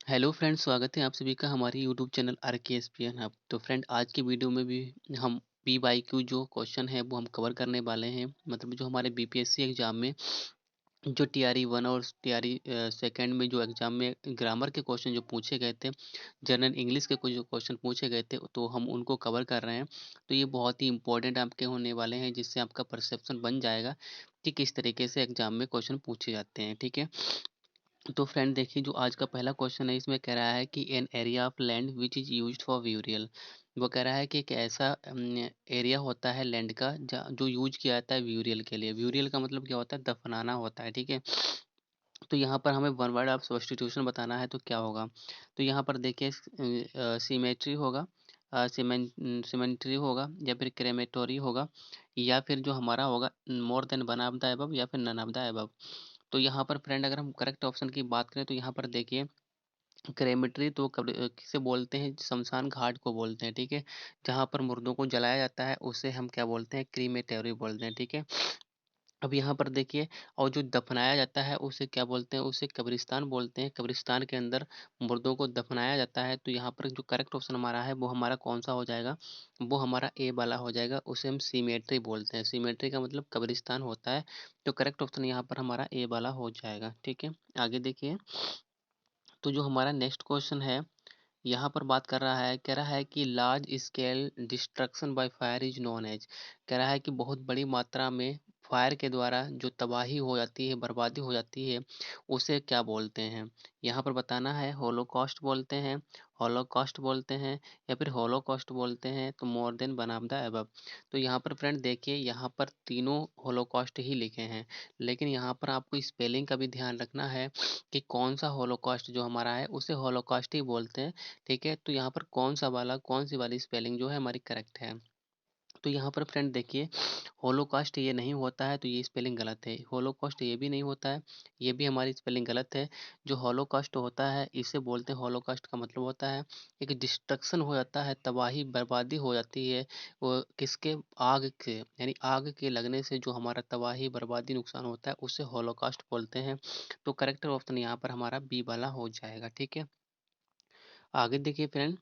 Hello friends, स्वागत है आप सभी का हमारे यूट्यूब चैनल आर के एस पी एन हब। तो फ्रेंड, आज की वीडियो में भी हम पी वाई क्यू जो क्वेश्चन है वो हम कवर करने वाले हैं। मतलब जो हमारे बीपीएससी एग्जाम में जो टीआरई वन और टीआरई सेकंड में जो एग्जाम में ग्रामर के क्वेश्चन जो पूछे गए थे, जनरल इंग्लिश के कुछ जो क्वेश्चन पूछे गए थे, तो हम उनको कवर कर रहे हैं। तो ये बहुत ही इंपॉर्टेंट आपके होने वाले हैं, जिससे आपका परसेप्शन बन जाएगा कि किस तरीके से एग्जाम में क्वेश्चन पूछे जाते हैं। ठीक है, तो फ्रेंड देखिए, जो आज का पहला क्वेश्चन है इसमें कह रहा है कि an area of land which is used for burial. वो कह रहा है कि एक ऐसा एरिया होता है लैंड का जो यूज किया जाता है ब्यूरियल के लिए। ब्यूरियल का मतलब क्या होता है? दफनाना होता है। ठीक है, तो यहाँ पर हमें वन वर्ड ऑफ सब्स्टिट्यूशन बताना है, तो क्या होगा? तो यहाँ पर देखिए, सीमेट्री होगा, सीमेंट्री होगा, या फिर क्रेमेटोरी होगा, या फिर जो हमारा होगा मोर than one of the above, या फिर नन ऑफ द अबव। तो यहाँ पर फ्रेंड, अगर हम करेक्ट ऑप्शन की बात करें तो यहाँ पर देखिए, क्रेमेटरी तो किसे बोलते हैं? शमशान घाट को बोलते हैं। ठीक है, जहाँ पर मुर्दों को जलाया जाता है उसे हम क्या बोलते हैं? क्रीमेटोरी बोलते हैं। ठीक है, अब यहाँ पर देखिए, और जो दफनाया जाता है उसे क्या बोलते हैं? उसे कब्रिस्तान बोलते हैं। कब्रिस्तान के अंदर मुर्दों को दफनाया जाता है। तो यहाँ पर जो करेक्ट ऑप्शन हमारा है वो हमारा कौन सा हो जाएगा? वो हमारा ए वाला हो जाएगा। उसे हम सीमेट्री बोलते हैं। सीमेट्री का मतलब कब्रिस्तान होता है। तो करेक्ट ऑप्शन यहाँ पर हमारा ए वाला हो जाएगा। ठीक है, आगे देखिए, तो जो हमारा नेक्स्ट क्वेश्चन है, यहाँ पर बात कर रहा है, कह रहा है कि large scale destruction by fire is known as. कह रहा है कि बहुत बड़ी मात्रा में फायर के द्वारा जो तबाही हो जाती है, बर्बादी हो जाती है, उसे क्या बोलते हैं? यहाँ पर बताना है, होलोकॉस्ट बोलते हैं, हॉलोकॉस्ट बोलते हैं, या फिर होलोकॉस्ट बोलते हैं, तो मोर than one of the above. तो यहाँ पर फ्रेंड देखिए, यहाँ पर तीनों होलोकॉस्ट ही लिखे हैं, लेकिन यहाँ पर आपको स्पेलिंग का भी ध्यान रखना है कि कौन सा होलोकॉस्ट जो हमारा है उसे होलोकॉस्ट ही बोलते हैं। ठीक है, तो यहाँ पर कौन सी वाली स्पेलिंग जो है हमारी करेक्ट है? तो यहाँ पर फ्रेंड देखिए, होलोकास्ट ये नहीं होता है, तो ये स्पेलिंग गलत है। होलोकॉस्ट ये भी नहीं होता है, ये भी हमारी स्पेलिंग गलत है। जो होलोकास्ट होता है इसे बोलते हैं, होलोकास्ट का मतलब होता है एक डिस्ट्रक्शन हो जाता है, तबाही बर्बादी हो जाती है। वो किसके? आग के, यानी आग के लगने से जो हमारा तबाही बर्बादी नुकसान होता है उसे होलोकास्ट बोलते हैं। तो करेक्ट ऑप्शन यहाँ पर हमारा बी वाला हो जाएगा। ठीक है, आगे देखिए फ्रेंड,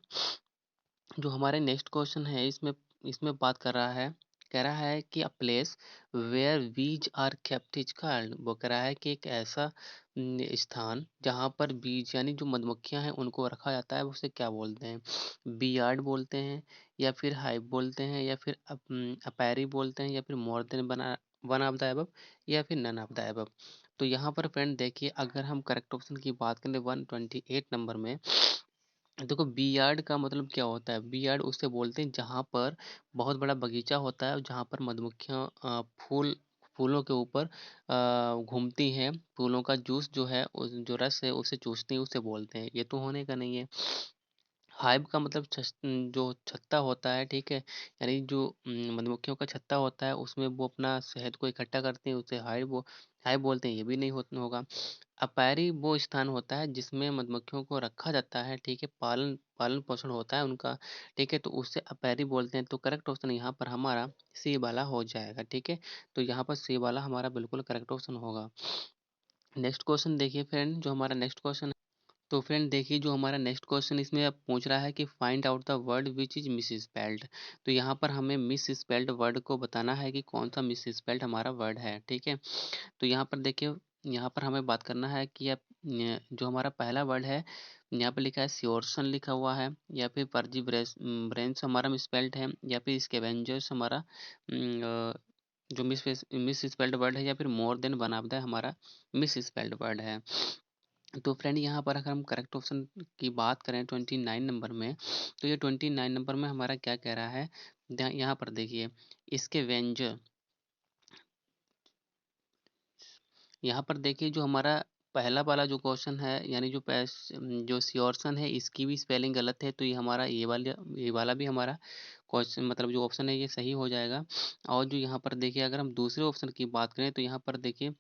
जो हमारे नेक्स्ट क्वेश्चन है इसमें इसमें बात कर रहा है, कह रहा है कि a place where bees are kept is called. वो कह रहा है कि एक ऐसा स्थान जहाँ पर बीज यानी जो मधुमक्खियाँ हैं उनको रखा जाता है, उसे क्या बोलते हैं? बी यार्ड बोलते हैं, या फिर हाइव बोलते हैं, या फिर अपैरी बोलते हैं, या फिर more than one of the above, या फिर नन ऑफ द अबव। तो यहाँ पर फ्रेंड देखिए, अगर हम करेक्ट ऑप्शन की बात करें 128 नंबर में, देखो बी यार्ड का मतलब क्या होता है? बी यार्ड उसे बोलते हैं जहाँ पर बहुत बड़ा बगीचा होता है और जहाँ पर मधुमक्खियाँ फूलों के ऊपर घूमती हैं, फूलों का जूस जो है, जो रस है उसे चूसती हैं, उसे बोलते हैं। ये तो होने का नहीं है। हाइव का मतलब जो छत्ता होता है। ठीक है, यानी जो मधुमक्खियों का छत्ता होता है उसमें वो अपना शहद को इकट्ठा करते हैं, उसे हाइव बोलते हैं। ये भी नहीं होगा। अपैरी वो स्थान होता है जिसमें मधुमक्खियों को रखा जाता है। ठीक है, पालन पालन पोषण होता है उनका। ठीक है, तो उससे अपैरी बोलते हैं। तो करेक्ट ऑप्शन यहाँ पर हमारा सी वाला हो जाएगा। ठीक है, तो यहाँ पर सी वाला हमारा बिल्कुल करेक्ट ऑप्शन होगा। नेक्स्ट क्वेश्चन देखिए फ्रेंड, जो हमारा नेक्स्ट क्वेश्चन, तो फ्रेंड देखिए, जो हमारा नेक्स्ट क्वेश्चन इसमें अब पूछ रहा है कि find out the word which is miss spelled. तो यहाँ पर हमें मिस स्पेल्ड वर्ड को बताना है कि कौन सा मिस स्पेल्ड हमारा वर्ड है। ठीक है, तो यहाँ पर देखिए, यहाँ पर हमें बात करना है कि अब जो हमारा पहला वर्ड है, यहाँ पर लिखा है स्योरसन लिखा हुआ है, या फिर परजी ब्रेंस हमारा मिसपेल्ड है, या फिर स्कैवेंजर्स हमारा जो मिस स्पेल्ड वर्ड है, या फिर more than one of the हमारा मिस स्पेल्ड वर्ड है। तो फ्रेंड यहाँ पर अगर हम करेक्ट ऑप्शन की बात करें 29 नंबर में, तो ये 29 नंबर में हमारा क्या कह रहा है? यहाँ पर देखिए, इसके व्यंजन, यहाँ पर देखिए, जो हमारा पहला वाला जो क्वेश्चन है, यानी जो सियोरसन है इसकी भी स्पेलिंग गलत है। तो ये हमारा ये वाला भी हमारा क्वेश्चन, मतलब जो ऑप्शन है ये सही हो जाएगा। और जो यहाँ पर देखिए, अगर हम दूसरे ऑप्शन की बात करें तो यहाँ पर देखिए,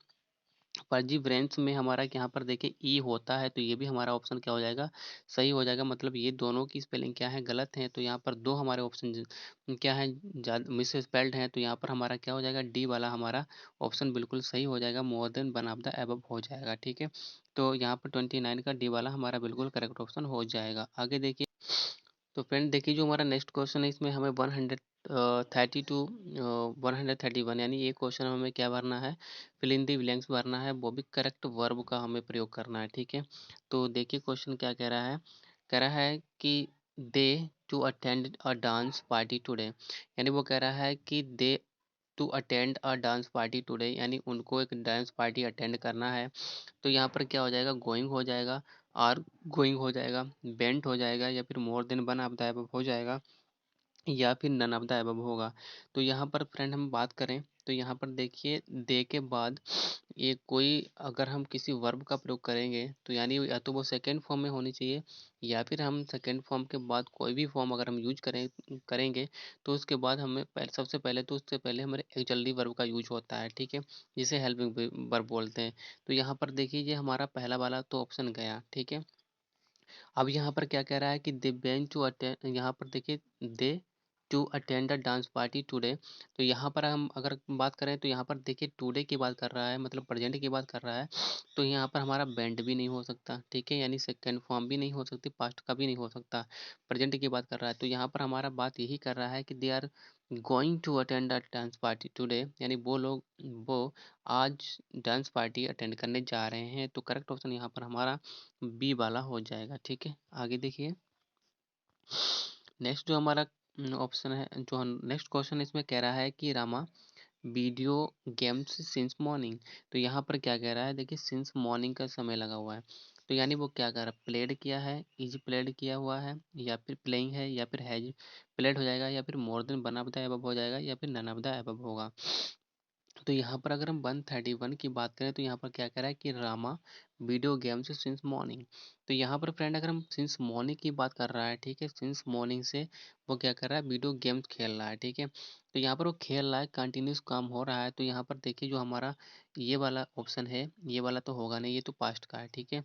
परजीवरेंस में हमारा यहाँ पर देखिए ई होता है, तो ये भी हमारा ऑप्शन क्या हो जाएगा, सही हो जाएगा। मतलब ये दोनों की स्पेलिंग क्या है, गलत है। तो यहाँ पर दो हमारे ऑप्शन क्या है, मिस स्पेल्ड हैं। तो यहाँ पर हमारा क्या हो जाएगा, डी वाला हमारा ऑप्शन बिल्कुल सही हो जाएगा, मोर than one of the above हो जाएगा। ठीक है, तो यहाँ पर 29 का डी वाला हमारा बिल्कुल करेक्ट ऑप्शन हो जाएगा। आगे देखिए, तो फ्रेंड देखिए जो हमारा नेक्स्ट क्वेश्चन है, इसमें हमें 132 131 यानी ये क्वेश्चन हमें क्या भरना है, फिल इन दी ब्लैंक्स भरना है, वो भी करेक्ट वर्ब का हमें प्रयोग करना है। ठीक है, तो देखिए क्वेश्चन क्या कह रहा है, कह रहा है कि they to attend a dance party today, यानी वो कह रहा है कि they to attend a dance party today, यानी उनको एक डांस पार्टी अटेंड करना है। तो यहाँ पर क्या हो जाएगा, गोइंग हो जाएगा, आर गोइंग हो जाएगा, बेंट हो जाएगा, या फिर more than one of the above हो जाएगा, या फिर नन ऑफ द अबव होगा। तो यहाँ पर फ्रेंड हम बात करें, तो यहाँ पर देखिए दे के बाद ये कोई अगर हम किसी वर्ब का प्रयोग करेंगे, तो यानी या तो वो सेकेंड फॉर्म में होनी चाहिए, या फिर हम सेकेंड फॉर्म के बाद कोई भी फॉर्म अगर हम यूज करेंगे, तो उसके बाद हमें सबसे पहले तो उससे पहले हमारे एक्चुअली वर्ब का यूज होता है। ठीक है, जिसे हेल्पिंग वर्ब बोलते हैं। तो यहाँ पर देखिए ये हमारा पहला वाला तो ऑप्शन गया। ठीक है, अब यहाँ पर क्या कह रहा है कि दे बेन टू अटेंड, यहाँ पर देखिए they to attend the dance party today. तो यहाँ पर हम अगर बात करें, तो यहाँ पर देखिए टुडे की बात कर रहा है, मतलब प्रेजेंट की बात कर रहा है। तो यहाँ पर हमारा बेंड भी नहीं हो सकता। ठीक है, यानी सेकेंड फॉर्म भी नहीं हो सकती, पास्ट का भी नहीं हो सकता, प्रेजेंट की बात कर रहा है। तो यहाँ पर हमारा बात यही कर रहा है कि they are going to attend the dance party today, यानी वो आज डांस पार्टी अटेंड करने जा रहे हैं। तो करेक्ट ऑप्शन यहाँ पर हमारा बी वाला हो जाएगा। ठीक है, आगे देखिए नेक्स्ट जो हमारा ऑप्शन है, जो नेक्स्ट क्वेश्चन इसमें कह रहा है कि Rama video games since morning. तो यहाँ पर क्या कह रहा है, देखिए सिंस मॉर्निंग का समय लगा हुआ है। तो यानी वो क्या कर रहा है, प्लेड किया है, इज प्लेड किया हुआ है, या फिर प्लेइंग है, या फिर हैज प्लेड हो जाएगा, या फिर more than one of the above हो जाएगा, या फिर नन ऑफ द एबव होगा। तो यहाँ पर अगर हम 131 की बात करें, तो यहाँ पर क्या कह रहा है कि Rama video games since morning. तो यहाँ पर फ्रेंड अगर हम सिंस मॉर्निंग की बात कर रहा है, ठीक है, सिंस मॉर्निंग से वो क्या कर रहा है, वीडियो गेम्स खेल रहा है। ठीक है, तो यहाँ पर वो खेल रहा है, कंटिन्यूस काम हो रहा है। तो यहाँ पर देखिए जो हमारा ये वाला ऑप्शन है, ये वाला तो होगा नहीं, ये तो पास्ट का है। ठीक है,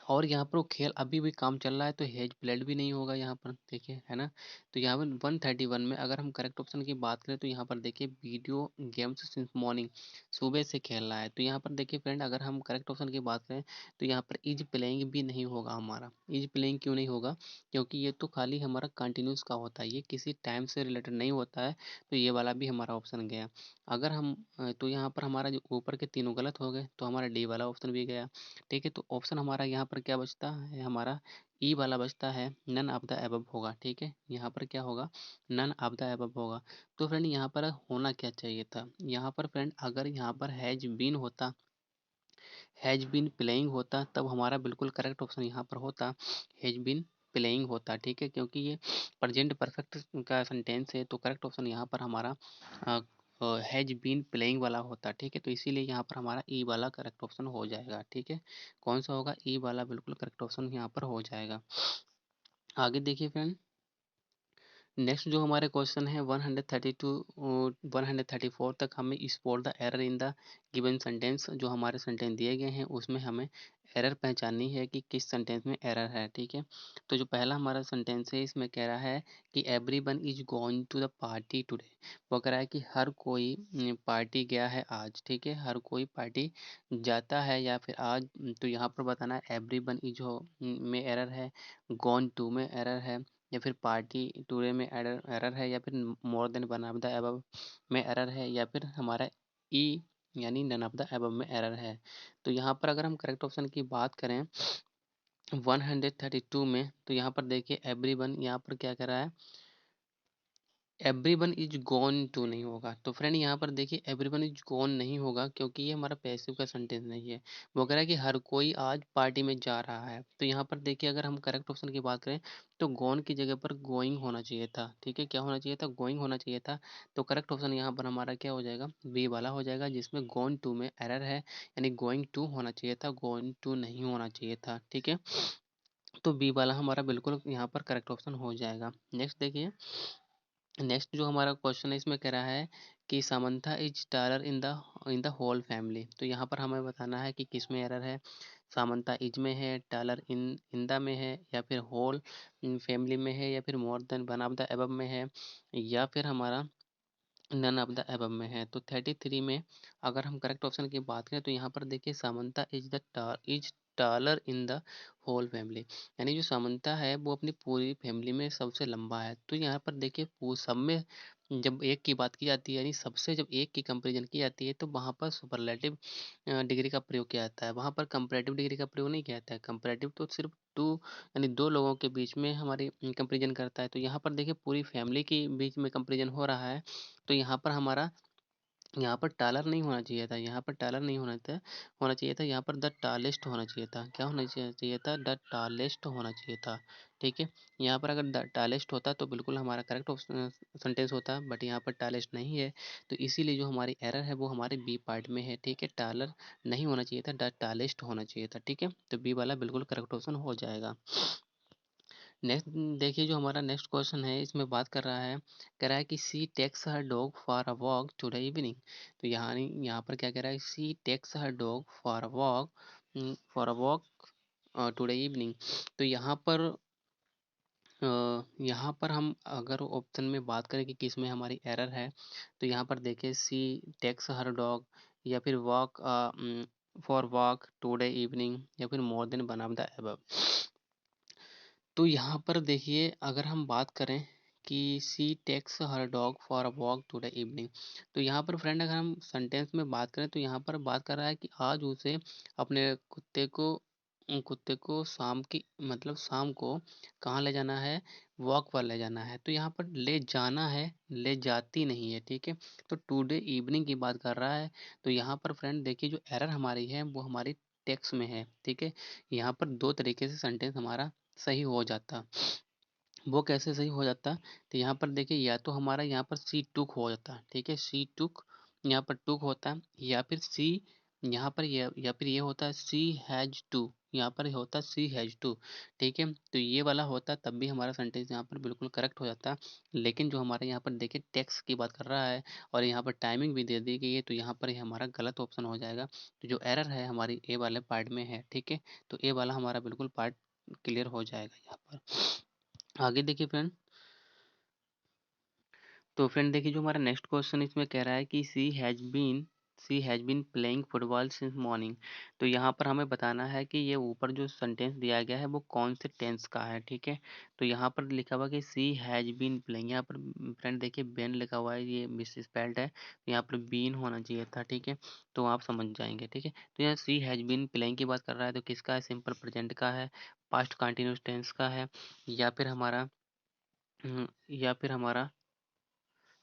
और यहाँ पर वो खेल अभी भी काम चल रहा है, तो हेज प्लेड भी नहीं होगा यहाँ पर, देखिए है ना। तो यहाँ पर 131 में अगर हम करेक्ट ऑप्शन की बात करें, तो यहाँ पर देखिए वीडियो गेम्स सिंस मॉर्निंग, सुबह से खेल रहा है। तो यहाँ पर देखिए फ्रेंड अगर हम करेक्ट ऑप्शन की बात करें, तो यहाँ पर इज प्लेइंग भी नहीं होगा हमारा। इज प्लेइंग क्यों नहीं होगा, क्योंकि ये तो खाली हमारा कंटिन्यूस का होता है, ये किसी टाइम से रिलेटेड नहीं होता है। तो ये वाला भी हमारा ऑप्शन गया। अगर हम तो यहाँ पर हमारा जो ऊपर के तीनों गलत हो गए, तो हमारा डी वाला ऑप्शन भी गया। ठीक है, तो ऑप्शन हमारा यहाँ पर क्या बचता है, हमारा ई वाला बचता है, नन ऑफ द एबव होगा। ठीक है, यहाँ पर क्या होगा, नन ऑफ द एबव होगा। तो फ्रेंड यहाँ पर होना क्या चाहिए था, यहाँ पर फ्रेंड अगर यहाँ पर हैज बीन होता, हैज बीन प्लेइंग होता, तब हमारा बिल्कुल करेक्ट ऑप्शन यहाँ पर होता, हैज बीन प्लेइंग होता। ठीक है, क्योंकि ये प्रेजेंट परफेक्ट का सेंटेंस है, तो करेक्ट ऑप्शन यहाँ पर हमारा हैज बीन प्लेइंग वाला होता। ठीक है, तो इसीलिए यहाँ पर हमारा ई वाला करेक्ट ऑप्शन हो जाएगा। ठीक है, कौन सा होगा, ई वाला बिल्कुल करेक्ट ऑप्शन यहाँ पर हो जाएगा। आगे देखिए फ्रेंड, नेक्स्ट जो हमारे क्वेश्चन है 132 134 तक हमें spot the error in the given sentence, जो हमारे सेंटेंस दिए गए हैं उसमें हमें एरर पहचाननी है कि किस सेंटेंस में एरर है। ठीक है, तो जो पहला हमारा सेंटेंस है, इसमें कह रहा है कि everyone is going to the party today. वो कह रहा है कि हर कोई पार्टी गया है आज। ठीक है, हर कोई पार्टी जाता है या फिर आज। तो यहाँ पर बताना है एवरीवन इज हो में एरर है, गॉन टू में एरर है, या फिर पार्टी टूडे में एरर एरर है, या फिर more than one of the above में एरर है, या फिर हमारा ई यानी नन ऑफ द अबव में एरर है। तो यहाँ पर अगर हम करेक्ट ऑप्शन की बात करें 132 में, तो यहाँ पर देखिए एवरीवन, यहाँ पर क्या कह रहा है, एवरीवन इज गॉन टू नहीं होगा। तो फ्रेंड यहाँ पर देखिए एवरीवन इज गॉन नहीं होगा, क्योंकि ये हमारा पैसिव का सेंटेंस नहीं है। वो कह रहा है कि हर कोई आज पार्टी में जा रहा है। तो यहाँ पर देखिए अगर हम करेक्ट ऑप्शन की बात करें, तो गॉन की जगह पर गोइंग होना चाहिए था। ठीक है, क्या होना चाहिए था, गोइंग होना चाहिए था। तो करेक्ट ऑप्शन यहाँ पर हमारा क्या हो जाएगा, बी वाला हो जाएगा, जिसमें गॉन टू में एरर है, यानी गोइंग टू होना चाहिए था, गोइंग टू नहीं होना चाहिए था। ठीक है, तो बी वाला हमारा बिल्कुल यहाँ पर करेक्ट ऑप्शन हो जाएगा। नेक्स्ट देखिए, नेक्स्ट जो हमारा क्वेश्चन है, इसमें कह रहा है कि Samantha is taller in the whole family. तो यहाँ पर हमें बताना है कि किस में एरर है, सामंथा इज में है, टालर इन द में है, या फिर होल फैमिली में है, या फिर more than one of the above में है, या फिर हमारा नन ऑफ द एबव में है। तो 33 में अगर हम करेक्ट ऑप्शन की बात करें तो यहाँ पर देखिए Samantha is taller in the whole family, यानी जो सामंथा है वो अपनी पूरी फैमिली में सबसे लंबा है। तो यहाँ पर देखिए सब में जब एक की बात की जाती है, यानी सबसे जब एक की कंपैरिजन की जाती है, तो वहाँ पर सुपरलेटिव डिग्री का प्रयोग किया जाता है, वहाँ पर कंपैरेटिव डिग्री का प्रयोग नहीं किया जाता है। कंपैरेटिव तो सिर्फ टू, यानी दो लोगों के बीच में हमारी कंपैरिजन करता है। तो यहाँ पर देखिए पूरी फैमिली के बीच में कंपैरिजन हो रहा है, तो यहाँ पर हमारा, यहाँ पर टालर नहीं होना चाहिए था, यहाँ पर टालर नहीं होना चाहिए था, यहाँ पर द टालेस्ट होना चाहिए था। क्या होना चाहिए था? द टालेस्ट होना चाहिए था। ठीक है, यहाँ पर अगर द टालेस्ट होता तो बिल्कुल हमारा करेक्ट सेंटेंस होता, बट यहाँ पर टालेस्ट नहीं है, तो इसीलिए जो हमारी एरर है वो हमारे बी पार्ट में है। ठीक है, टालर नहीं होना चाहिए था, द टालेस्ट होना चाहिए था। ठीक है, तो बी वाला बिल्कुल करेक्ट ऑप्शन हो जाएगा। नेक्स्ट देखिए, जो हमारा नेक्स्ट क्वेश्चन है इसमें बात कर रहा है, कह रहा है कि she takes her dog for a walk today evening. तो यहाँ पर क्या कह रहा है, she takes her dog for a walk today evening. तो यहाँ पर हम अगर ऑप्शन में बात करें कि किस में हमारी एरर है, तो यहाँ पर देखिए सी टेक्स हर डॉग, या फिर walk for walk today evening, या फिर more than one of the above. तो यहाँ पर देखिए अगर हम बात करें कि she takes her dog for a walk today evening, तो यहाँ पर फ्रेंड अगर हम सेंटेंस में बात करें तो यहाँ पर बात कर रहा है कि आज उसे अपने कुत्ते को शाम की, मतलब शाम को कहाँ ले जाना है, वॉक पर ले जाना है। तो यहाँ पर ले जाना है, ले जाती नहीं है। ठीक है, तो टुडे इवनिंग की बात कर रहा है। तो यहाँ पर फ्रेंड देखिए जो एरर हमारी है वो हमारी टेक्स्ट में है। ठीक है, यहाँ पर दो तरीके से सेंटेंस हमारा सही हो जाता। वो कैसे सही हो जाता? तो यहाँ पर देखिए या तो हमारा यहाँ पर सी टुक हो जाता। ठीक है, सी टुक यहाँ पर टुक होता है, या फिर सी यहाँ पर या फिर ये होता है सी हैज टू, यहाँ पर होता है सी हैज टू। ठीक है, तो ये वाला होता तब भी हमारा सेंटेंस यहाँ पर बिल्कुल करेक्ट हो जाता। लेकिन जो हमारे यहाँ पर देखिए टेक्स्ट की बात कर रहा है और यहाँ पर टाइमिंग भी दे दी गई है, तो यहाँ पर ये हमारा गलत ऑप्शन हो जाएगा। तो जो एरर है हमारी ए वाले पार्ट में है। ठीक है, तो ए वाला हमारा बिल्कुल पार्ट क्लियर हो जाएगा यहाँ पर। आगे देखिए फ्रेंड, तो फ्रेंड देखिए जो हमारा नेक्स्ट क्वेश्चन इसमें कह रहा है कि she has been playing football since morning. तो यहाँ पर हमें बताना है कि ये ऊपर जो सेंटेंस दिया गया है वो कौन से टेंस का है। ठीक है, तो यहाँ पर लिखा हुआ है कि सी हैज बीन प्लेइंग, यहाँ पर फ्रेंड देखिए बेन लिखा हुआ है, ये मिस स्पेल्ड है, तो यहाँ पर बीन होना चाहिए था। ठीक है, तो आप समझ जाएंगे। ठीक है, तो यहाँ सी हैज बीन प्लेइंग की बात कर रहा है, तो किसका है, सिंपल प्रेजेंट का है, पास्ट कंटिन्यूस टेंस का है, या फिर हमारा या फिर हमारा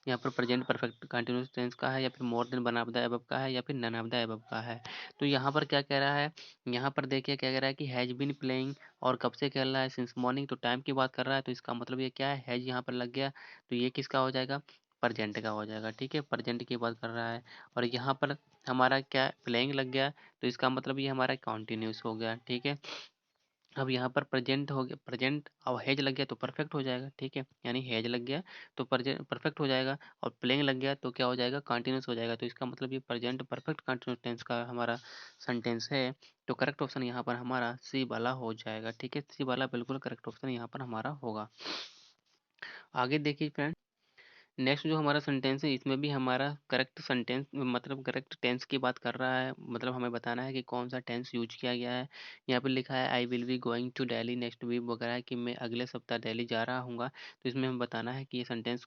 यहाँ पर प्रेजेंट परफेक्ट कंटिन्यूअस टेंस का है, या फिर more than one of the above का है, या फिर नन ऑफ द अबव का है। तो यहाँ पर क्या कह रहा है, यहाँ पर देखिए क्या कह रहा है कि हैज बीन प्लेइंग, और कब से खेल रहा है, सिंस मॉर्निंग, तो टाइम की बात कर रहा है। तो इसका मतलब ये क्या है, हैज यहाँ पर लग गया, तो ये किसका हो जाएगा, प्रेजेंट का हो जाएगा। ठीक है, प्रेजेंट की बात कर रहा है, और यहाँ पर हमारा क्या प्लेइंग लग गया, तो इसका मतलब ये हमारा कंटिन्यूस हो गया। ठीक है, अब यहाँ पर प्रेजेंट हो गया, प्रेजेंट अब हैज लग गया तो परफेक्ट हो जाएगा। ठीक है, यानी हैज लग गया तो परफेक्ट हो जाएगा, और प्लेइंग लग गया तो क्या हो जाएगा, कंटिन्यूस हो जाएगा। तो इसका मतलब ये प्रेजेंट परफेक्ट कंटिन्यूस टेंस का हमारा सेंटेंस है। तो करेक्ट ऑप्शन यहाँ पर हमारा सी वाला हो जाएगा। ठीक है, सी वाला बिल्कुल करेक्ट ऑप्शन यहाँ पर हमारा होगा। आगे देखिए फ्रेंड, नेक्स्ट जो हमारा सेंटेंस है इसमें भी हमारा करेक्ट सेंटेंस, मतलब करेक्ट टेंस की बात कर रहा है, मतलब हमें बताना है कि कौन सा टेंस यूज किया गया है। यहाँ पे लिखा है I will be going to Delhi next week वगैरह है, कि मैं अगले सप्ताह दिल्ली जा रहा हूँगा। तो इसमें हमें बताना है कि ये सेंटेंस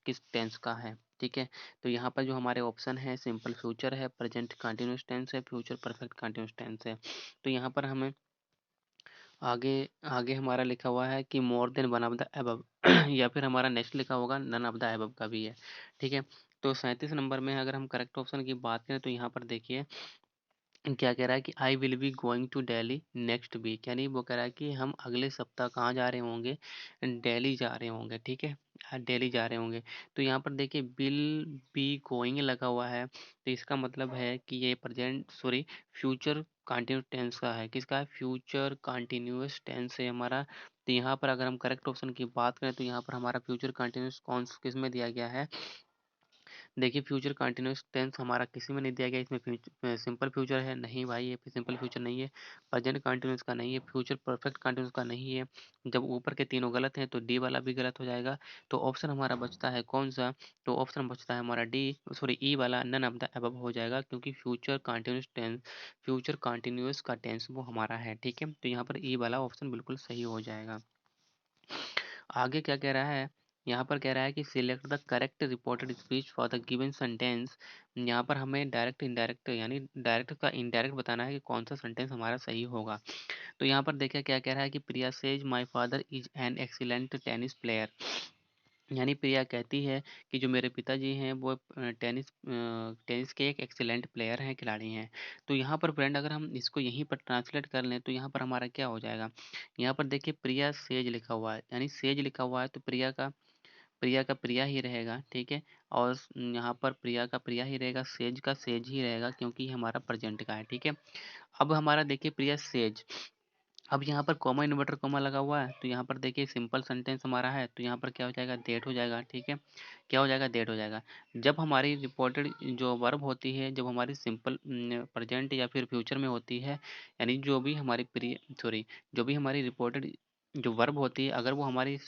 किस टेंस का है। ठीक है, तो यहाँ पर जो हमारे ऑप्शन है, सिंपल फ्यूचर है, प्रेजेंट कंटिन्यूस टेंस है, फ्यूचर परफेक्ट कंटिन्यूस टेंस है। तो यहाँ पर हमें आगे आगे हमारा लिखा हुआ है कि मोर than one of the above या फिर हमारा नेक्स्ट लिखा होगा नन ऑफ द अबव का भी है। ठीक है, तो 37 नंबर में अगर हम करेक्ट ऑप्शन की बात करें तो यहाँ पर देखिए क्या कह रहा है कि I will be going to Delhi next week, यानी वो कह रहा है कि हम अगले सप्ताह कहाँ जा रहे होंगे, दिल्ली जा रहे होंगे। ठीक है, दिल्ली जा रहे होंगे। तो यहाँ पर देखिए विल बी गोइंग लगा हुआ है, तो इसका मतलब है कि ये present sorry future continuous tense का है। किसका है, फ्यूचर कंटिन्यूस टेंस है हमारा। तो यहाँ पर अगर हम करेक्ट ऑप्शन की बात करें तो यहाँ पर हमारा फ्यूचर कंटिन्यूस कौन किस में दिया गया है, देखिए फ्यूचर कंटीन्यूअस टेंस हमारा किसी में नहीं दिया गया, इसमें सिंपल फ्यूचर है, नहीं भाई ये सिंपल फ्यूचर नहीं है। प्रेजेंट कंटीन्यूअस का नहीं है, फ्यूचर परफेक्ट कंटीन्यूअस का नहीं है। जब ऊपर के तीनों गलत हैं तो डी वाला भी गलत हो जाएगा। तो ऑप्शन हमारा बचता है कौन सा? तो ऑप्शन बचता है हमारा डी, सॉरी ई वाला, नन ऑफ द अबव हो जाएगा, क्योंकि फ्यूचर कंटीन्यूअस का टेंस वो हमारा है। ठीक है, तो यहाँ पर ई वाला ऑप्शन बिल्कुल सही हो जाएगा। आगे क्या कह रहा है? यहाँ पर कह रहा है कि select the correct reported speech for the given sentence. यहाँ पर हमें डायरेक्ट इनडायरेक्ट यानी डायरेक्ट का इनडायरेक्ट बताना है कि कौन सा सेंटेंस हमारा सही होगा। तो यहाँ पर देखिए क्या कह रहा है कि Priya says my father is an excellent tennis player. यानी प्रिया कहती है कि जो मेरे पिताजी हैं वो टेनिस के एक एक्सीलेंट प्लेयर हैं, खिलाड़ी हैं। तो यहाँ पर फ्रेंड अगर हम इसको यहीं पर ट्रांसलेट कर लें तो यहाँ पर हमारा क्या हो जाएगा? यहाँ पर देखिए प्रिया सेज लिखा हुआ है, यानी सेज लिखा हुआ है तो प्रिया का प्रिया ही रहेगा। ठीक है, और यहाँ पर प्रिया का प्रिया ही रहेगा, सेज का सेज ही रहेगा, क्योंकि ये हमारा प्रेजेंट का है। ठीक है, अब हमारा देखिए प्रिया सेज, अब यहाँ पर कॉमा इन्वर्टर कॉमा लगा हुआ है, तो यहाँ पर देखिए सिंपल सेंटेंस हमारा है, तो यहाँ पर क्या हो जाएगा? दैट हो जाएगा। ठीक है, क्या हो जाएगा? दैट हो जाएगा। जब हमारी रिपोर्टेड जो वर्ब होती है, जब हमारी सिंपल प्रेजेंट या फिर फ्यूचर में होती है, यानी जो भी हमारी रिपोर्टेड जो वर्ब होती है, अगर वो हमारी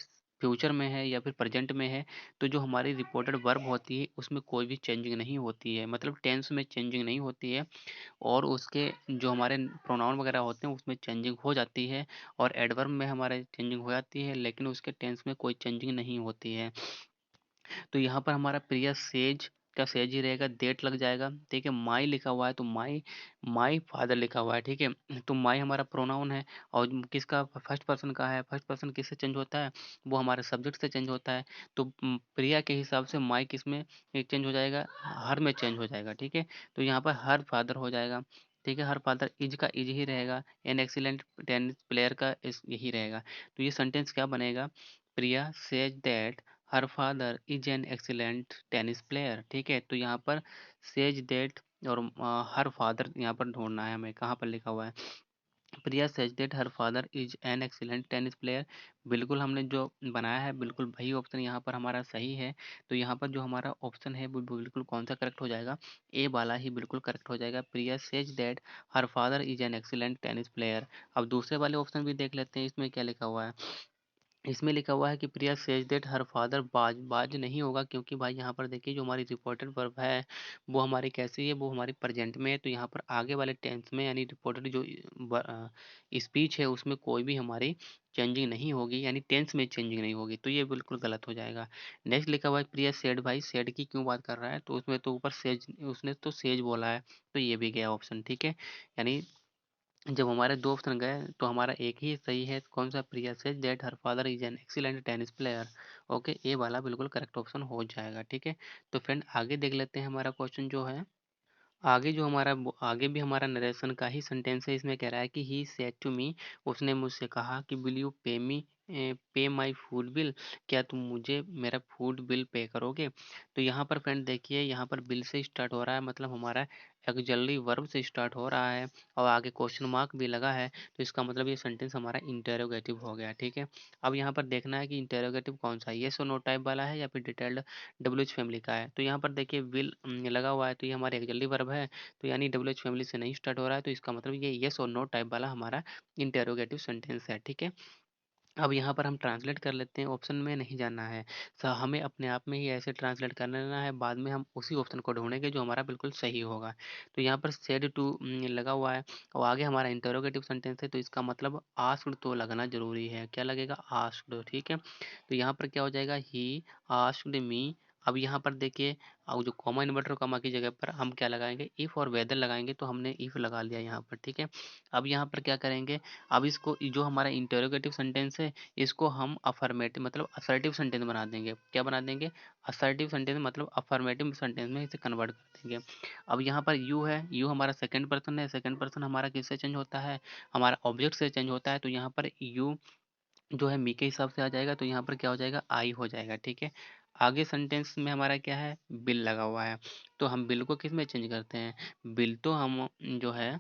फ्यूचर में है या फिर प्रेजेंट में है, तो जो हमारी रिपोर्टेड वर्ब होती है उसमें कोई भी चेंजिंग नहीं होती है, मतलब टेंस में चेंजिंग नहीं होती है। और उसके जो हमारे प्रोनाउन वगैरह होते हैं उसमें चेंजिंग हो जाती है, और एडवर्ब में हमारे चेंजिंग हो जाती है, लेकिन उसके टेंस में कोई चेंजिंग नहीं होती है। तो यहाँ पर हमारा प्रिया सेज का सेज ही रहेगा, देट लग जाएगा। ठीक है, माई लिखा हुआ है तो माई माई फादर लिखा हुआ है। ठीक है, तो माई हमारा प्रोनाउन है, और किसका? फर्स्ट पर्सन का है। फर्स्ट पर्सन किससे चेंज होता है? वो हमारे सब्जेक्ट से चेंज होता है। तो प्रिया के हिसाब से माई किस में चेंज हो जाएगा? हर में चेंज हो जाएगा। ठीक है, तो यहाँ पर हर फादर हो जाएगा। ठीक है, हर फादर इज का इज ही रहेगा, एन एक्सीलेंट टेनिस प्लेयर का इस यही रहेगा। तो ये सेंटेंस क्या बनेगा? Priya says that her father is an excellent tennis player. ठीक है, तो यहाँ पर सेज दैट और हर फादर यहाँ पर ढूंढना है हमें, कहाँ पर लिखा हुआ है? Priya says that her father is an excellent tennis player. बिल्कुल हमने जो बनाया है बिल्कुल वही ऑप्शन यहाँ पर हमारा सही है। तो यहाँ पर जो हमारा ऑप्शन है वो बिल्कुल कौन सा करेक्ट हो जाएगा? ए वाला ही बिल्कुल करेक्ट हो जाएगा, Priya says that her father is an excellent tennis player. अब दूसरे वाले ऑप्शन भी देख लेते हैं, इसमें क्या लिखा हुआ है? इसमें लिखा हुआ है कि Priya says that her father बाज बाज नहीं होगा, क्योंकि भाई यहाँ पर देखिए जो हमारी रिपोर्टेड वर्ब है वो हमारी कैसी है? वो हमारी प्रेजेंट में है, तो यहाँ पर आगे वाले टेंस में यानी रिपोर्टेड जो स्पीच है उसमें कोई भी हमारी चेंजिंग नहीं होगी, यानी टेंस में चेंजिंग नहीं होगी, तो ये बिल्कुल गलत हो जाएगा। नेक्स्ट लिखा हुआ है प्रिया सेड, भाई सेड की क्यों बात कर रहा है? तो उसमें तो ऊपर सेज, उसने तो सेज बोला है, तो ये भी गया ऑप्शन। ठीक है, यानी जब हमारे दो ऑप्शन गए तो हमारा एक ही सही है, कौन सा? Priya says that her father is an excellent tennis player. Okay, A वाला बिल्कुल करेक्ट ऑप्शन हो जाएगा। ठीक है, तो फ्रेंड आगे देख लेते हैं हमारा क्वेश्चन जो है। आगे जो हमारा आगे भी हमारा नरेशन का ही सेंटेंस है। इसमें कह रहा है कि ही सेड टू मी, उसने मुझसे कहा कि विल यू पे मी पे माई फूड बिल, क्या तुम मुझे मेरा फूड बिल पे करोगे? तो यहाँ पर फ्रेंड देखिए, यहाँ पर बिल से स्टार्ट हो रहा है, मतलब हमारा ऑक्सिलरी वर्ब से स्टार्ट हो रहा है, और आगे क्वेश्चन मार्क भी लगा है, तो इसका मतलब ये सेंटेंस हमारा इंटेरोगेटिव हो गया। ठीक है, अब यहाँ पर देखना है कि इंटेरोगेटिव कौन सा है, येस और नो टाइप वाला है या फिर डिटेल्ड डब्ल्यूएच फैमिली का है। तो यहाँ पर देखिए विल लगा हुआ है, तो ये हमारे एक्चुअली वर्ब है, तो यानी डब्ल्यूएच फैमिली से नहीं स्टार्ट हो रहा है, तो इसका मतलब ये येस और नो टाइप वाला हमारा इंटेरोगेटिव सेंटेंस है। ठीक है, अब यहाँ पर हम ट्रांसलेट कर लेते हैं, ऑप्शन में नहीं जाना है। हमें अपने आप में ही ऐसे ट्रांसलेट कर लेना है, बाद में हम उसी ऑप्शन को ढूंढेंगे जो हमारा बिल्कुल सही होगा। तो यहाँ पर सेड टू लगा हुआ है, और आगे हमारा इंटरोगेटिव सेंटेंस है, तो इसका मतलब आस्क्ड तो लगना जरूरी है, क्या लगेगा? आस्क्ड। ठीक है, तो यहाँ पर क्या हो जाएगा? He asked me. अब यहाँ पर देखिए, अब जो कॉमा इन्वर्टर कॉमा की जगह पर हम क्या लगाएंगे? इफ और वेदर लगाएंगे, तो हमने इफ लगा लिया यहाँ पर। ठीक है, अब यहाँ पर क्या करेंगे? अब इसको जो हमारा इंटरोगेटिव सेंटेंस है इसको हम अफर्मेटिव मतलब असर्टिव सेंटेंस बना देंगे। क्या बना देंगे? असर्टिव सेंटेंस, मतलब अफर्मेटिव सेंटेंस में इसे कन्वर्ट कर देंगे। अब यहाँ पर यू है, यू हमारा सेकंड पर्सन है, सेकंड पर्सन हमारा किससे चेंज होता है? हमारा ऑब्जेक्ट से चेंज होता है, तो यहाँ पर यू जो है मी के हिसाब से आ जाएगा, तो यहाँ पर क्या हो जाएगा? आई हो जाएगा। ठीक है, आगे सेंटेंस में हमारा क्या है? बिल लगा हुआ है, तो हम बिल को किस में चेंज करते हैं? बिल तो हम जो है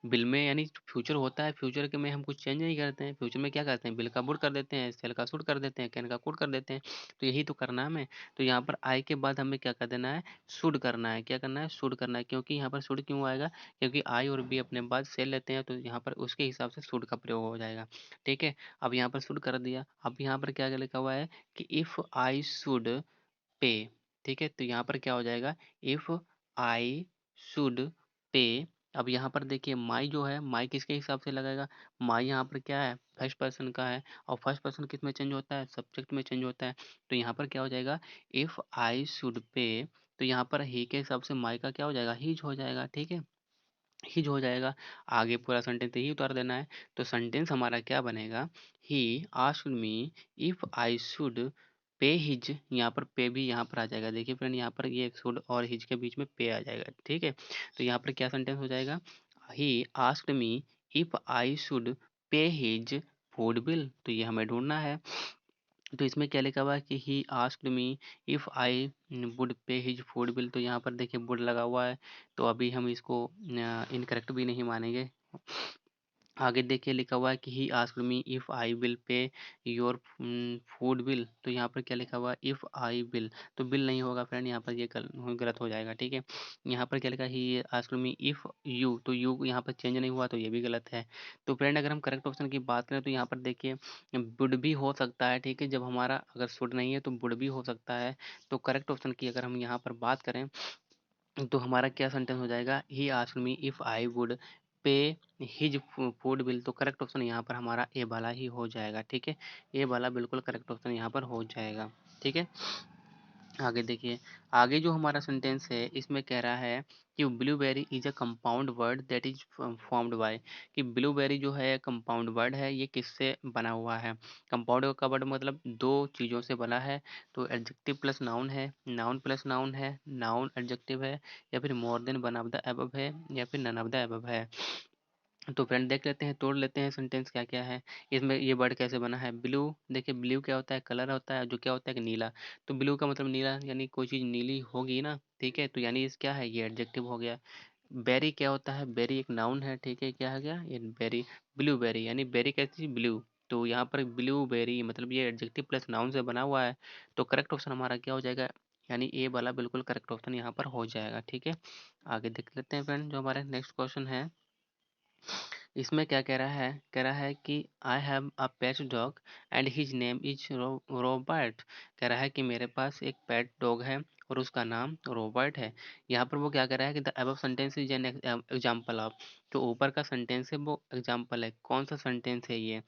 बिल में यानी फ्यूचर होता है, फ्यूचर के में हम कुछ चेंज नहीं करते हैं। फ्यूचर में क्या करते हैं, बिल का पुट कर देते हैं, सेल का शुड कर देते हैं, कैन का कोड कर देते हैं। तो यही तो करना है हमें। तो यहाँ पर आई के बाद हमें क्या कर देना है, शुड करना है। क्या करना है, शुड करना है। क्योंकि यहाँ पर शुड क्यों आएगा, क्योंकि आई और बी अपने बाद सेल लेते हैं, तो यहाँ पर उसके हिसाब से शुड का प्रयोग हो जाएगा। ठीक है, अब यहाँ पर शुड कर दिया। अब यहाँ पर क्या लिखा हुआ है कि इफ आई शुड पे। ठीक है, तो यहाँ पर क्या हो जाएगा, इफ आई शुड पे। अब यहाँ पर देखिए माई जो है, माई किसके हिसाब से लगाएगा, माई यहाँ पर क्या है, फर्स्ट पर्सन का है, और फर्स्ट पर्सन किस में चेंज होता है, सब्जेक्ट में चेंज होता है। तो यहाँ पर क्या हो जाएगा, इफ आई शुड पे। तो यहाँ पर ही के हिसाब से माई का क्या हो जाएगा, हीज हो जाएगा। ठीक है, हिज हो जाएगा। आगे पूरा सेंटेंस ही उतार देना है। तो सेंटेंस हमारा क्या बनेगा, he asked me if I should pay his. यहाँ पर पे भी यहाँ पर आ जाएगा। देखिए फ्रेंड, यहाँ पर ये शुड और हिज के बीच में पे आ जाएगा। ठीक है, तो यहाँ पर क्या सेंटेंस हो जाएगा, he asked me if I should pay his food bill. तो ये हमें ढूंढना है। तो इसमें क्या लिखा हुआ है कि he asked me if I would पे हिज फूड बिल। तो यहाँ पर देखिए वुड लगा हुआ है, तो अभी हम इसको इनकरेक्ट भी नहीं मानेंगे। आगे देखिए लिखा हुआ है कि he asked me if I will pay your food bill. तो यहाँ पर क्या लिखा हुआ है, इफ आई विल। तो बिल नहीं होगा फ्रेंड, यहाँ पर ये गलत हो जाएगा। ठीक है, यहाँ पर क्या लिखा है, he asked me if you. तो यू यहाँ पर चेंज नहीं हुआ, तो ये भी गलत है। तो फ्रेंड अगर हम करेक्ट ऑप्शन की बात करें तो यहाँ पर देखिए वुड भी हो सकता है। ठीक है, जब हमारा अगर शुड नहीं है तो वुड भी हो सकता है। तो करेक्ट ऑप्शन की अगर हम यहाँ पर बात करें तो हमारा क्या सेंटेंस हो जाएगा, he asked me if I would पे हिज फूड बिल। तो करेक्ट ऑप्शन यहाँ पर हमारा ए वाला ही हो जाएगा। ठीक है, ए वाला बिल्कुल करेक्ट ऑप्शन यहाँ पर हो जाएगा। ठीक है, आगे देखिए, आगे जो हमारा सेंटेंस है इसमें कह रहा है कि blueberry is a compound word that is formed by. कि ब्लूबेरी जो है कंपाउंड वर्ड है, ये किससे बना हुआ है। कंपाउंड का वर्ड मतलब दो चीज़ों से बना है। तो एडजेक्टिव प्लस नाउन है, नाउन प्लस नाउन है, नाउन एडजेक्टिव है, या फिर more than one of the above है, या फिर नन ऑफ द अबव है। तो फ्रेंड देख लेते हैं, तोड़ लेते हैं सेंटेंस क्या क्या है इसमें। ये वर्ड कैसे बना है, ब्लू। देखिए ब्लू क्या होता है, कलर होता है जो क्या होता है कि नीला। तो ब्लू का मतलब नीला, यानी कोई चीज़ नीली होगी ना। ठीक है, तो यानी इस क्या है, ये एडजेक्टिव हो गया। बेरी क्या होता है, बेरी एक नाउन है। ठीक है, क्या हो गया ये बेरी, ब्लू बेरी, यानी बेरी कैसी, ब्लू। तो यहाँ पर ब्लू बेरी मतलब ये एडजेक्टिव प्लस नाउन से बना हुआ है। तो करेक्ट ऑप्शन हमारा क्या हो जाएगा, यानी ए वाला बिल्कुल करेक्ट ऑप्शन यहाँ पर हो जाएगा। ठीक है, आगे देख लेते हैं फ्रेंड जो हमारे नेक्स्ट क्वेश्चन है। इसमें क्या कह रहा है, कह रहा है कि I have a pet dog and his name is Robert. कह रहा है कि मेरे पास एक पेट डॉग है और उसका नाम रॉबर्ट है। यहाँ पर वो क्या कह रहा है कि the above sentence is an example of. जो ऊपर का सेंटेंस है वो एग्जाम्पल है। कौन सा सेंटेंस है ये,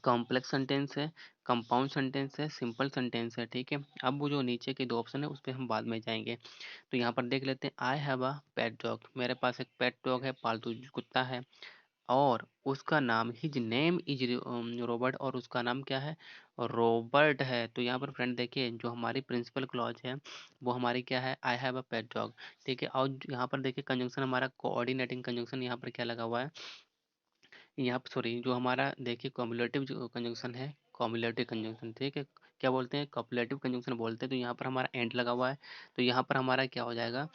कॉम्प्लेक्स सेंटेंस है, कंपाउंड सेंटेंस है, सिंपल सेंटेंस है। ठीक है, अब वो जो नीचे के दो ऑप्शन है उस पर हम बाद में जाएंगे। तो यहाँ पर देख लेते हैं, I have a pet dog, मेरे पास एक पेट डॉग है, पालतू कुत्ता है, और उसका नाम हिज नेम इज रॉबर्ट, और उसका नाम क्या है, रॉबर्ट है। तो यहाँ पर फ्रेंड देखिए जो हमारी प्रिंसिपल क्लॉज है वो हमारी क्या है, I have a pet dog. ठीक है, और यहाँ पर देखिए कंजंक्शन हमारा कोऑर्डिनेटिंग कंजंक्शन यहाँ पर क्या लगा हुआ है, यहाँ पर सॉरी जो हमारा देखिए कॉम्युलेटिव जो कंजंक्शन है, कॉम्युलेटिव कंजंक्शन। ठीक है, क्या बोलते हैं, कॉपुलेटिव कंजंक्शन बोलते हैं। तो यहाँ पर हमारा एंड लगा हुआ है। तो यहाँ पर हमारा क्या हो जाएगा,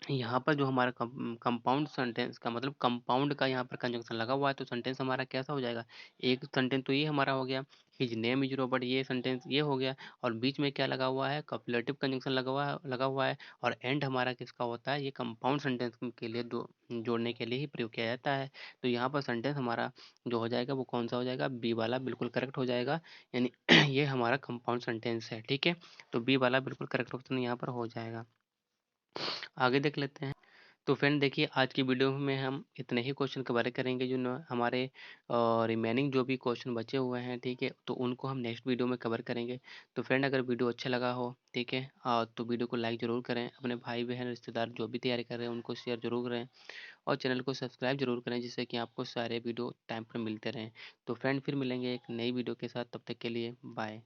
यहाँ पर जो हमारा कंपाउंड सेंटेंस का मतलब कंपाउंड का यहाँ पर कंजंक्शन लगा हुआ है। तो सेंटेंस हमारा कैसा हो जाएगा, एक सेंटेंस तो ये हमारा हो गया, हिज नेम इज रॉबर्ट, ये सेंटेंस ये हो गया। और बीच में क्या लगा हुआ है, कॉपुलेटिव कंजंक्शन लगा हुआ है। और एंड हमारा किसका होता है, ये कंपाउंड सेंटेंस के लिए दो जोड़ने के लिए ही प्रयोग किया जाता है। तो यहाँ पर सेंटेंस हमारा जो हो जाएगा वो कौन सा हो जाएगा, बी वाला बिल्कुल करेक्ट हो जाएगा। यानी ये हमारा कंपाउंड सेंटेंस है। ठीक है, तो बी वाला बिल्कुल करेक्ट ऑप्शन यहाँ पर हो जाएगा। आगे देख लेते हैं। तो फ्रेंड देखिए आज की वीडियो में हम इतने ही क्वेश्चन कवर करेंगे, जो न हमारे रिमेनिंग जो भी क्वेश्चन बचे हुए हैं। ठीक है, तो उनको हम नेक्स्ट वीडियो में कवर करेंगे। तो फ्रेंड अगर वीडियो अच्छा लगा हो, ठीक है, तो वीडियो को लाइक ज़रूर करें, अपने भाई बहन रिश्तेदार जो भी तैयारी कर रहे हैं उनको शेयर जरूर करें, और चैनल को सब्सक्राइब जरूर करें, जिससे कि आपको सारे वीडियो टाइम पर मिलते रहें। तो फ्रेंड फिर मिलेंगे एक नई वीडियो के साथ, तब तक के लिए बाय।